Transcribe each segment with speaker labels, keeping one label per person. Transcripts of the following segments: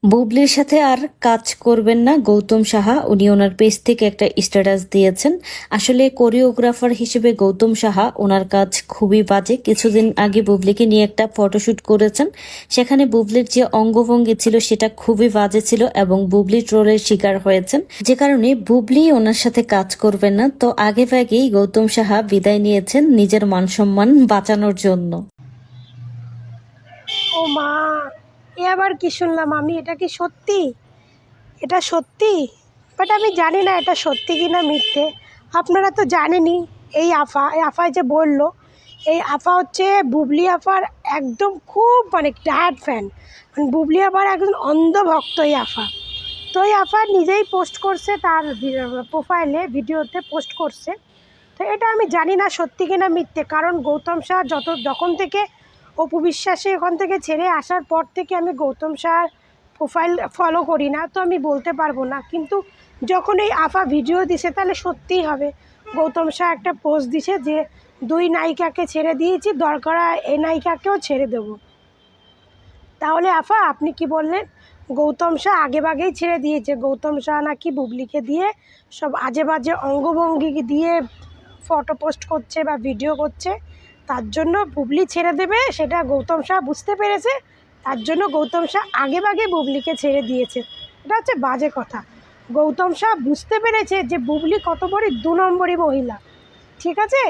Speaker 1: বুবলির সাথে আর কাজ করবেন না গৌতম সাহা। উনি ওনার পেজ থেকে একটা স্ট্যাটাস দিয়েছেন। আসলে কোরিওগ্রাফার হিসেবে গৌতম সাহা ওনার কাজ খুবই বাজে। কিছুদিন আগে বুবলিকে নিয়ে একটা ফটোশুট করেছেন, সেখানে বুবলির যে অঙ্গভঙ্গি ছিল সেটা খুবই বাজে ছিল এবং বুবলি ট্রোলের শিকার হয়েছেন, যে কারণে বুবলি ওনার সাথে কাজ করবেন না। তো আগে ভাগেই গৌতম সাহা বিদায় নিয়েছেন নিজের মান সম্মান বাঁচানোর জন্য।
Speaker 2: ও মা, এ আবার কি শুনলাম আমি? এটা কি সত্যি? এটা সত্যি? বাট আমি জানি না এটা সত্যি কি না মিথ্যে। আপনারা তো জানেনই, এই আফায় যে বললো, এই আফা হচ্ছে বুবলি আফার একদম খুব মানে ডায়াট ফ্যান। মানে বুবলি আফার একজন অন্ধভক্ত এই আফা। তো এই আফা নিজেই পোস্ট করছে তার প্রোফাইলে, ভিডিওতে পোস্ট করছে। তো এটা আমি জানি না সত্যি কিনা মিথ্যে, কারণ গৌতম শাহ যখন থেকে অপু বিশ্বাসে ওখান থেকে ছেড়ে আসার পর থেকে আমি গৌতম শাহর প্রোফাইল ফলো করি না, তো আমি বলতে পারবো না। কিন্তু যখন এই আফা ভিডিও দিছে তাহলে সত্যিই হবে। গৌতম শাহ একটা পোস্ট দিছে যে 2 নায়িকাকে ছেড়ে দিয়েছি, দরকার এই নায়িকাকেও ছেড়ে দেবো। তাহলে আফা আপনি কি বললেন? গৌতম শাহ আগেভাগেই ছেড়ে দিয়েছে। গৌতম শাহ নাকি বুবলিকে দিয়ে সব আজে বাজে অঙ্গভঙ্গি দিয়ে ফটো পোস্ট করছে বা ভিডিও করছে, তার জন্য বুবলি ছেড়ে দেবে সেটা গৌতম শাহ বুঝতে পেরেছে। তার জন্য গৌতম শাহ আগেভাগে বুবলিকে ছেড়ে দিয়েছে। এটা হচ্ছে বাজে কথা। গৌতম শাহ বুঝতে পেরেছে যে বুবলি কত বড় 2 নম্বরই মহিলা, ঠিক আছে?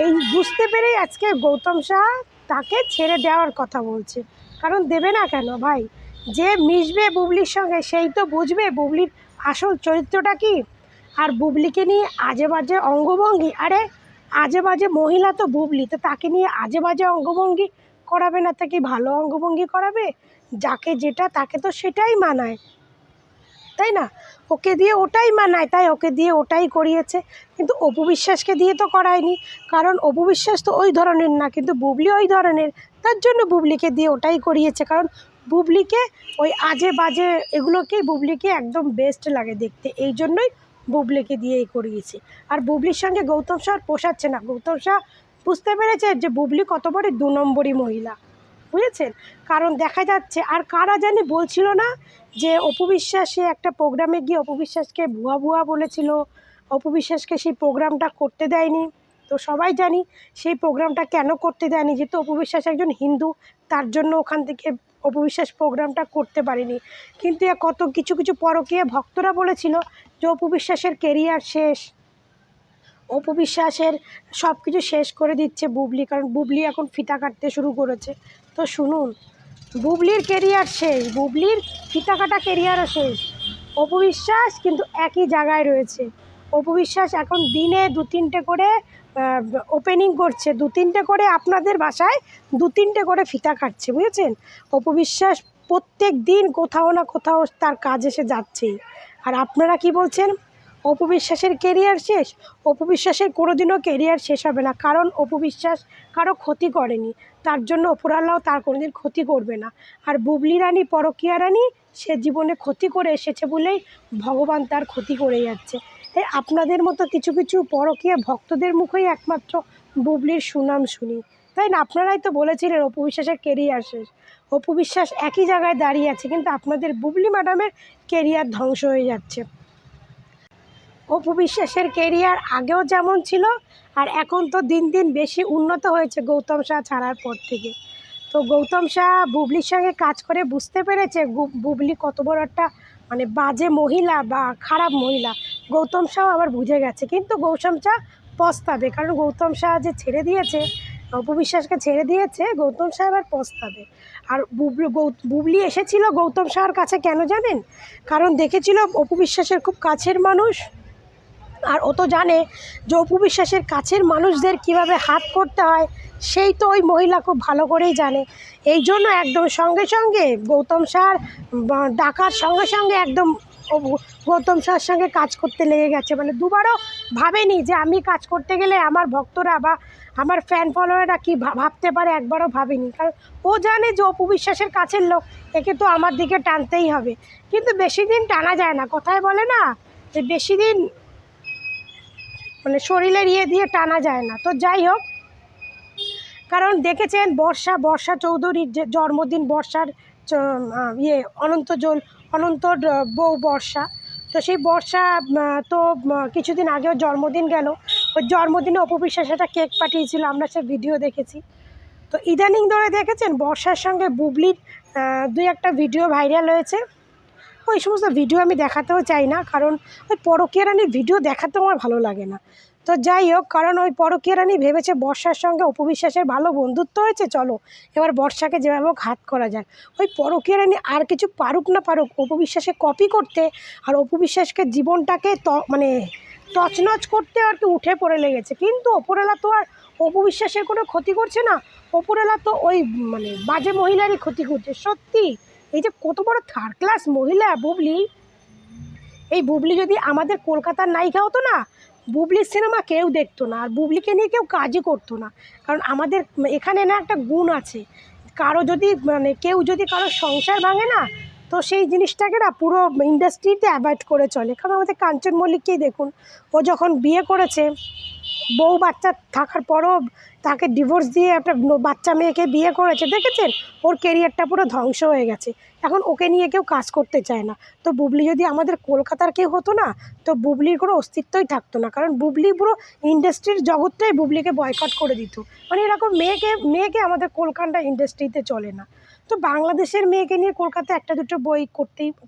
Speaker 2: এই বুঝতে পেরেই আজকে গৌতম শাহ তাকে ছেড়ে দেওয়ার কথা বলছে। কারণ দেবে না কেন ভাই? যে মিশবে বুবলির সঙ্গে সেই তো বুঝবে বুবলির আসল চরিত্রটা কী। আর বুবলিকে নিয়ে আজে বাজে অঙ্গভঙ্গি, আরে আজে বাজে মহিলা তো বুবলি, তো তাকে নিয়ে আজে বাজে অঙ্গভঙ্গি করাবে না? তাকে ভালো অঙ্গভঙ্গি করাবে। যাকে যেটা তাকে তো সেটাই মানায়, তাই না? ওকে দিয়ে ওটাই মানায়, তাই ওকে দিয়ে ওটাই করিয়েছে। কিন্তু অপু বিশ্বাসকে দিয়ে তো করায়নি, কারণ অপু বিশ্বাস তো ওই ধরনের না, কিন্তু বুবলি ওই ধরনের। তার জন্য বুবলিকে দিয়ে ওটাই করিয়েছে, কারণ বুবলিকে ওই আজে বাজে এগুলোকেই বুবলিকে একদম বেস্ট লাগে দেখতে, এই জন্যই বুবলিকে দিয়েই করিয়েছে। আর বুবলির সঙ্গে গৌতম শাহ পোষাচ্ছে না। গৌতম শাহ বুঝতে পেরেছে যে বুবলি কত বড় 2 নম্বরই মহিলা, বুঝেছেন? কারণ দেখা যাচ্ছে, আর কারা জানি বলছিল না যে অপু বিশ্বাসে একটা প্রোগ্রামে গিয়ে অপু বিশ্বাসকে ভুয়া ভুয়া বলেছিল, অপু বিশ্বাসকে সেই প্রোগ্রামটা করতে দেয়নি। তো সবাই জানি সেই প্রোগ্রামটা কেন করতে দেয়নি, যেহেতু অপু বিশ্বাস একজন হিন্দু, তার জন্য ওখান থেকে অপু বিশ্বাস প্রোগ্রামটা করতে পারেনি। কিন্তু কত কিছু কিছু পরকীয়া ভক্তরা বলেছিল যে অপু বিশ্বাসের কেরিয়ার শেষ, অপু বিশ্বাসের সব কিছু শেষ করে দিচ্ছে বুবলি, কারণ বুবলি এখন ফিতা কাটতে শুরু করেছে। তো শুনুন, বুবলির কেরিয়ার শেষ, বুবলির ফিতা কাটা কেরিয়ারও শেষ। অপু বিশ্বাস কিন্তু একই জায়গায় রয়েছে। অপু বিশ্বাস এখন দিনে 2-3টে করে ওপেনিং করছে, 2-3টে করে, আপনাদের বাসায় 2-3টে করে ফিতা কাটছে, বুঝেছেন? অপু বিশ্বাস প্রত্যেক দিন কোথাও না কোথাও তার কাজ এসে যাচ্ছেই। আর আপনারা কি বলছেন অপু বিশ্বাসের কেরিয়ার শেষ? অপু বিশ্বাসের কোনোদিনও কেরিয়ার শেষ হবে না, কারণ অপু বিশ্বাস কারো ক্ষতি করেনি, তার জন্য অপরাল্লাও তার কোনোদিন ক্ষতি করবে না। আর বুবলি রানী পরকীয়া রানী, সে জীবনে ক্ষতি করে এসেছে বলেই ভগবান তার ক্ষতি করে যাচ্ছে। তাই আপনাদের মতো কিছু কিছু পরকীয়া ভক্তদের মুখেই একমাত্র বুবলির সুনাম শুনি, তাই না? আপনারাই তো বলেছিলেন অপু বিশ্বাসের কেরিয়ার শেষ। অপু বিশ্বাস একই জায়গায় দাঁড়িয়ে আছে, কিন্তু আপনাদের বুবলি ম্যাডামের কেরিয়ার ধ্বংস হয়ে যাচ্ছে। অপু বিশ্বাসের কেরিয়ার আগেও যেমন ছিল, আর এখন তো দিন দিন বেশি উন্নত হয়েছে গৌতম শাহ ছাড়ার পর থেকে। তো গৌতম শাহ বুবলির সঙ্গে কাজ করে বুঝতে পেরেছে বুবলি কত বড় একটা মানে বাজে মহিলা বা খারাপ মহিলা। গৌতম শাহ আবার বুঝে গেছে, কিন্তু গৌতম শাহ পস্তাবে, কারণ গৌতম শাহ যে ছেড়ে দিয়েছে, অপু বিশ্বাসকে ছেড়ে দিয়েছে, গৌতম শাহ এবার পস্তাবে। আর বুবলি এসেছিল গৌতম শাহর কাছে কেন জানেন? কারণ দেখেছিল অপু বিশ্বাসের খুব কাছের মানুষ, আর ও তো জানে যে অপু বিশ্বাসের কাছের মানুষদের কিভাবে হাত করতে হয়, সেই তো ওই মহিলা খুব ভালো করেই জানে। এই জন্য একদম সঙ্গে সঙ্গে গৌতম শাহর ডাকার সঙ্গে সঙ্গে একদম গৌতম শাহর সঙ্গে কাজ করতে লেগে গেছে। মানে দুবারও ভাবেনি যে আমি কাজ করতে গেলে আমার ভক্তরা বা আমার ফ্যান ফলোয়াররা কী ভাবতে পারে, একবারও ভাবেনি। কারণ ও জানে যে অপু বিশ্বাসের কাছের লোক, একে তো আমার দিকে টানতেই হবে। কিন্তু বেশি দিন টানা যায় না, কথায় বলে না যে বেশি দিন মানে শরীরের দিয়ে টানা যায় না। তো যাই হোক, কারণ দেখেছেন বর্ষা চৌধুরীর যে জন্মদিন, বর্ষার ইয়ে অনন্তর বউ বর্ষা। তো সেই বর্ষা তো কিছুদিন আগে ওর জন্মদিন গেল, ওর জন্মদিনে অপু বিশ্বাস একটা কেক পাঠিয়েছিল, আমরা সে ভিডিও দেখেছি। তো ইদানিং ধরে দেখেছেন বর্ষার সঙ্গে বুবলির দুই একটা ভিডিও ভাইরাল হয়েছে। ওই সমস্ত ভিডিও আমি দেখাতেও চাই না, কারণ ওই পরকীয়া রানীর ভিডিও দেখাতেও আমার ভালো লাগে না। তো যাই হোক, কারণ ওই পরকীয়া রানী ভেবেছে বর্ষার সঙ্গে অপু বিশ্বাসের ভালো বন্ধুত্ব হয়েছে, চলো এবার বর্ষাকে যেভাবে হোক হাত করা যায়। ওই পরকীয়া রানী আর কিছু পারুক না পারুক, অপু বিশ্বাসে কপি করতে আর অপু বিশ্বাসকে জীবনটাকে মানে তছনছ করতে আর কি উঠে পড়ে লেগেছে। কিন্তু ওপরওয়ালা তো আর অপু বিশ্বাসের কোনো ক্ষতি করছে না, ওপরওয়ালা তো ওই মানে বাজে মহিলারই ক্ষতি করছে। সত্যি এই যে কত বড় থার্ড ক্লাস মহিলা বুবলি, এই বুবলি যদি আমাদের কলকাতার নায়িকা হতো না, বুবলির সিনেমা কেউ দেখতো না, আর বুবলিকে নিয়ে কেউ কাজই করতো না। কারণ আমাদের এখানে না একটা গুণ আছে, কারো যদি মানে কেউ যদি কারো সংসার ভাঙে না, তো সেই জিনিসটাকে না পুরো ইন্ডাস্ট্রিতে অ্যাভয়েড করে চলে। কারণ আমাদের কাঞ্চন মল্লিককেই দেখুন, ও যখন বিয়ে করেছে, বউ বাচ্চা থাকার পরও তাকে ডিভোর্স দিয়ে একটা বাচ্চা মেয়েকে বিয়ে করেছে, দেখেছেন? ওর কেরিয়ারটা পুরো ধ্বংস হয়ে গেছে, এখন ওকে নিয়ে কেউ কাজ করতে চায় না। তো বুবলি যদি আমাদের কলকাতার কেউ হতো না, তো বুবলির কোনো অস্তিত্বই থাকতো না, কারণ বুবলি পুরো ইন্ডাস্ট্রির জগৎটাই বুবলিকে বয়কট করে দিত। মানে এরকম মেয়েকে আমাদের কলকাতা ইন্ডাস্ট্রিতে চলে না। তো বাংলাদেশের মেয়েকে নিয়ে কলকাতা একটা দুটো বই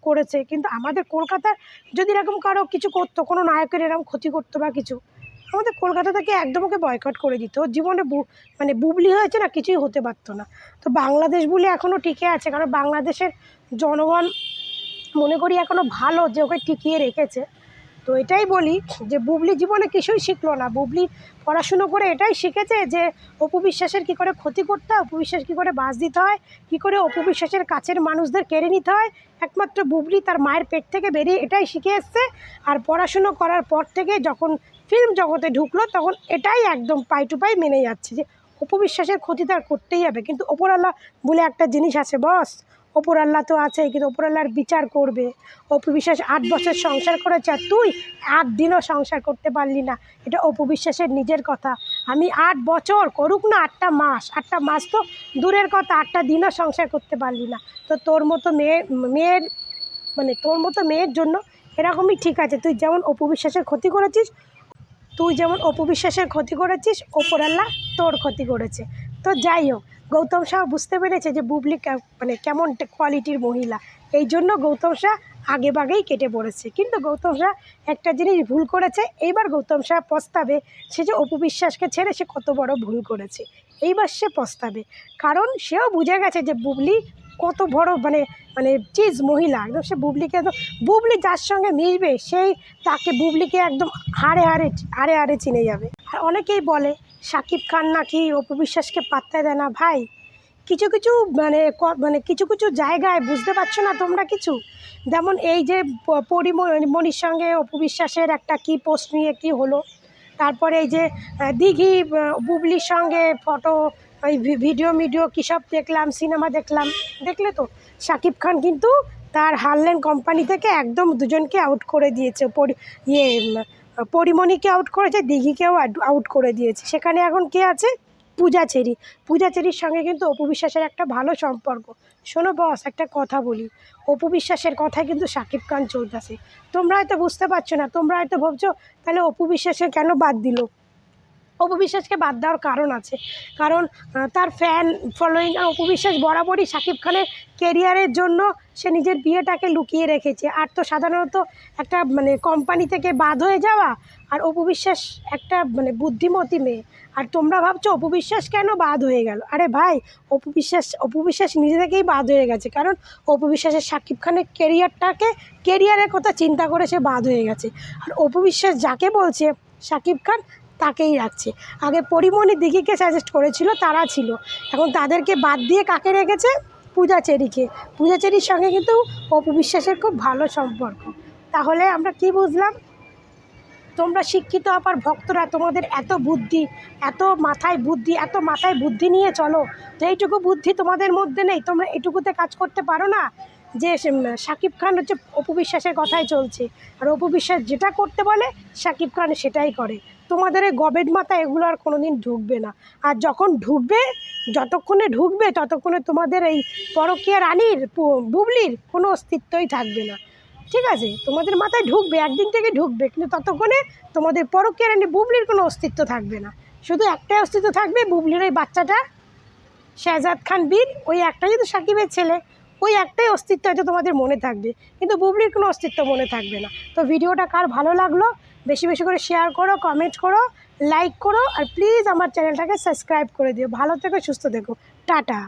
Speaker 2: করেছে, কিন্তু আমাদের কলকাতার যদি এরকম কারো কিছু করতো, কোনো নায়কের এরকম ক্ষতি করতো বা কিছু, আমাদের কলকাতা থেকে একদম ওকে বয়কট করে দিত। ওর জীবনে মানে বুবলি হয়েছে না, কিছুই হতে পারতো না। তো বাংলাদেশ বলে এখনও টিকে আছে, কারণ বাংলাদেশের জনগণ মনে করি এখনও ভালো যে ওকে টিকিয়ে রেখেছে। তো এটাই বলি যে বুবলি জীবনে কিছুই শিখলো না, বুবলি পড়াশুনো করে এটাই শিখেছে যে অপু বিশ্বাসের কী করে ক্ষতি করতে হয়, অপু বিশ্বাস কী করে বাস দিতে হয়, কী করে অপু বিশ্বাসের কাছের মানুষদের কেড়ে নিতে হয়। একমাত্র বুবলি তার মায়ের পেট থেকে বেরিয়ে এটাই শিখে এসছে। আর পড়াশুনো করার পর থেকে যখন ফিল্ম জগতে ঢুকলো, তখন এটাই একদম পাই টু পাই মেনে যাচ্ছে যে অপু বিশ্বাসের ক্ষতি তার করতেই হবে। কিন্তু ওপরওয়ালা বলে একটা জিনিস আছে বস, ওপরওয়ালা তো আছে, কিন্তু ওপরওয়ালার বিচার করবে। অপু বিশ্বাস 8 বছর সংসার করেছে, আর তুই 8 দিনও সংসার করতে পারলি না, এটা অপু বিশ্বাসের নিজের কথা। আমি 8 বছর করুক না, 8টা মাস তো দূরের কথা, 8টা দিনও সংসার করতে পারলি না। তো তোর মতো মেয়ের মানে তোর মতো মেয়ের জন্য এরকমই ঠিক আছে। তুই যেমন অপু বিশ্বাসের ক্ষতি করেছিস, ওপরআল্লাহ তোর ক্ষতি করেছে। তো যাই হোক, গৌতম শাহ বুঝতে পেরেছে যে বুবলি মানে কেমন কোয়ালিটির মহিলা, এই জন্য গৌতম শাহ আগেভাগেই কেটে পড়েছে। কিন্তু গৌতম শাহ একটা জিনিস ভুল করেছে, এইবার গৌতম শাহ পস্তাবে, সে যে অপু বিশ্বাসকে ছেড়ে সে কত বড় ভুল করেছে, এইবার সে পস্তাবে। কারণ সেও বুঝে গেছে যে বুবলি কত বড় মানে মানে চিজ মহিলা, একদম সে বুবলিকে একদম, বুবলি যার সঙ্গে মিশবে সেই তাকে বুবলিকে একদম হাড়ে হাড়ে চিনে যাবে। আর অনেকেই বলে শাকিব খান নাকি অপু বিশ্বাসকে পাত্তা দেয় না। ভাই, কিছু কিছু মানে কিছু কিছু জায়গায় বুঝতে পারছো না তোমরা কিছু, যেমন এই যে পরিমণির সঙ্গে অপু বিশ্বাসের একটা কি পোস্ট নিয়ে কি হলো, তারপরে এই যে দিঘি বুবলির সঙ্গে ফটো, ওই ভিডিও কী সব দেখলাম, সিনেমা দেখলাম, দেখলে তো? শাকিব খান কিন্তু তার হারল্যান্ড কোম্পানি থেকে একদম দুজনকে আউট করে দিয়েছে। পরিমণিকে আউট করেছে, দিঘিকেও আউট করে দিয়েছে। সেখানে এখন কে আছে? পূজা চেরির সঙ্গে কিন্তু অপু বিশ্বাসের একটা ভালো সম্পর্ক। শোনো বস, একটা কথা বলি, অপু বিশ্বাসের কথায় কিন্তু শাকিব খান চলতেছে। তোমরা হয়তো বুঝতে পারছো না, তোমরা হয়তো ভাবছো তাহলে অপু বিশ্বাসকে কেন বাদ দিল। অপু বিশ্বাসকে বাদ দেওয়ার কারণ আছে, কারণ তার ফ্যান ফলোয়িং। আর অপু বিশ্বাস বরাবরই শাকিব খানের কেরিয়ারের জন্য সে নিজের বিয়েটাকে লুকিয়ে রেখেছে। আর তো সাধারণত একটা মানে কোম্পানি থেকে বাদ হয়ে যাওয়া, আর অপু বিশ্বাস একটা মানে বুদ্ধিমতী মেয়ে। আর তোমরা ভাবছো অপু বিশ্বাস কেন বাদ হয়ে গেল। আরে ভাই, অপু বিশ্বাস নিজে থেকেই বাদ হয়ে গেছে, কারণ অপু বিশ্বাসের শাকিব খানের কেরিয়ারের কথা চিন্তা করে সে বাদ হয়ে গেছে। আর অপু বিশ্বাস যাকে বলছে শাকিব খান, তাকেই রাখছে। আগে পরিমণি দিঘিকে সাজেস্ট করেছিল, তারা ছিল, এখন তাদেরকে বাদ দিয়ে কাকে রেখেছে? পূজা চেরির সঙ্গে কিন্তু অপু বিশ্বাসের খুব ভালো সম্পর্ক। তাহলে আমরা কি বুঝলাম? তোমরা শিক্ষিত আপার ভক্তরা, তোমাদের এত মাথায় বুদ্ধি নিয়ে চলো, তো এইটুকু বুদ্ধি তোমাদের মধ্যে নেই? তোমরা এটুকুতে কাজ করতে পারো না যে শাকিব খান হচ্ছে অপু বিশ্বাসের কথাই চলছে, আর অপু বিশ্বাস যেটা করতে বলে শাকিব খান সেটাই করে। তোমাদের এই গবেট মাথা এগুলো আর কোনো দিন ঢুকবে না। আর যখন ঢুকবে, যতক্ষণে ঢুকবে ততক্ষণে তোমাদের এই পরকীয়া রানীর বুবলির কোনো অস্তিত্বই থাকবে না, ঠিক আছে? তোমাদের মাথায় ঢুকবে, একদিন থেকে ঢুকবে, কিন্তু ততক্ষণে তোমাদের পরকীয়া রানী বুবলির কোনো অস্তিত্ব থাকবে না। শুধু একটাই অস্তিত্ব থাকবে, বুবলির ওই বাচ্চাটা শাহজাদ খান বীর, ওই একটাই তো সাকিবের ছেলে, ওই একটাই অস্তিত্ব হয়তো তোমাদের মনে থাকবে, কিন্তু বুবলির কোনো অস্তিত্ব মনে থাকবে না। তো ভিডিওটা কার ভালো লাগলো বেশি বেশি করে শেয়ার করো, কমেন্ট করো, লাইক করো, আর প্লিজ আমার চ্যানেলটাকে সাবস্ক্রাইব করে দিও। ভালো থেকো, সুস্থ থেকো, টাটা।